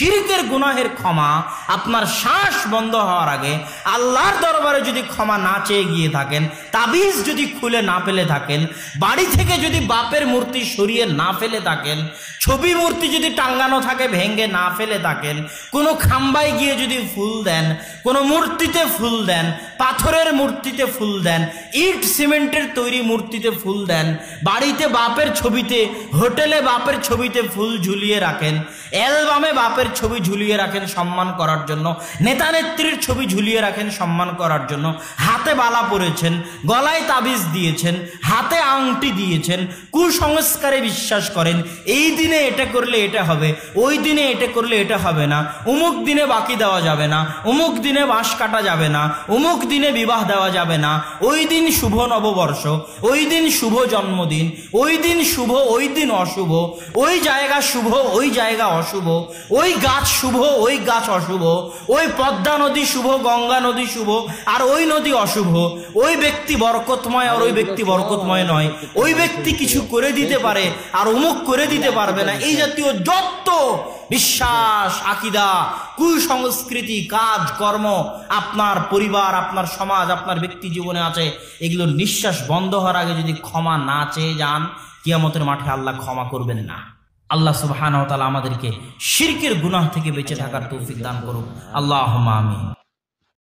শিরকের গুনাহের ক্ষমা আপনার শ্বাস বন্ধ হওয়ার আগে আল্লাহর দরবারে যদি ক্ষমা না চেয়ে গিয়ে থাকেন, তাবিজ যদি খুলে না ফেলে থাকেন, বাড়ি থেকে যদি বাপের মূর্তি সরিয়ে না ফেলে থাকেন, ছবি মূর্তি যদি টাঙ্গানো থাকে ভেঙে না ফেলে থাকেন, কোনো খাম্বায় গিয়ে যদি ফুল দেন, কোনো মূর্তিতে ফুল দেন, পাথরের মূর্তিতে ফুল দেন, ইট সিমেন্টের তৈরি মূর্তিতে ফুল দেন, বাড়িতে বাপের ছবিতে, হোটেলে বাপের ছবিতে ফুল ঝুলিয়ে রাখেন, অ্যালবামে বাপের ছবি ঝুলিয়ে রাখেন সম্মান করার জন্য, নেতা নেত্রীর ছবি ঝুলিয়ে রাখেন সম্মান করার জন্য, হাতে বালা পরেছেন, গলায় তাবিজ দিয়েছেন, হাতে আংটি দিয়েছেন, কুসংস্কারে বিশ্বাস করেন, এই দিনে এটা করলে এটা হবে, ওই দিনে এটা করলে এটা হবে না, অমুক দিনে বাকি দেওয়া যাবে না, অমুক দিনে বাঁশ কাটা যাবে না, অমুক দিনে বিবাহ দেওয়া যাবে না, ওই দিন শুভ নববর্ষ, ওই দিন শুভ জন্মদিন, ওই দিন শুভ ওই দিন অশুভ, ওই জায়গা শুভ ওই জায়গা অশুভ, ওই গাছ শুভ ওই গাছ অশুভ, ওই পদ্মা নদী শুভ গঙ্গা নদী শুভ আর ওই নদী অশুভ, ওই ব্যক্তি বরকতময় আর ওই ব্যক্তি বরকতময় নয়, ওই ব্যক্তি কিছু করে দিতে পারে আর অমুক করে দিতে পারবে না, এই জাতীয় যত বিশ্বাস, আকিদা, কুসংস্কৃতি, কাজ কর্ম আপনার পরিবার, আপনার সমাজ, আপনার ব্যক্তি জীবনে আছে, এগুলোর নিঃশ্বাস বন্ধ হওয়ার আগে যদি ক্ষমা না চেয়ে যান, কিয়ামতের মাঠে আল্লাহ ক্ষমা করবেন না। আল্লাহ সুবহানাহু ওয়া তাআলা আমাদেরকে শিরকের গুনাহ থেকে বেঁচে থাকার তৌফিক দান করুন। আল্লাহুম্মা আমিন।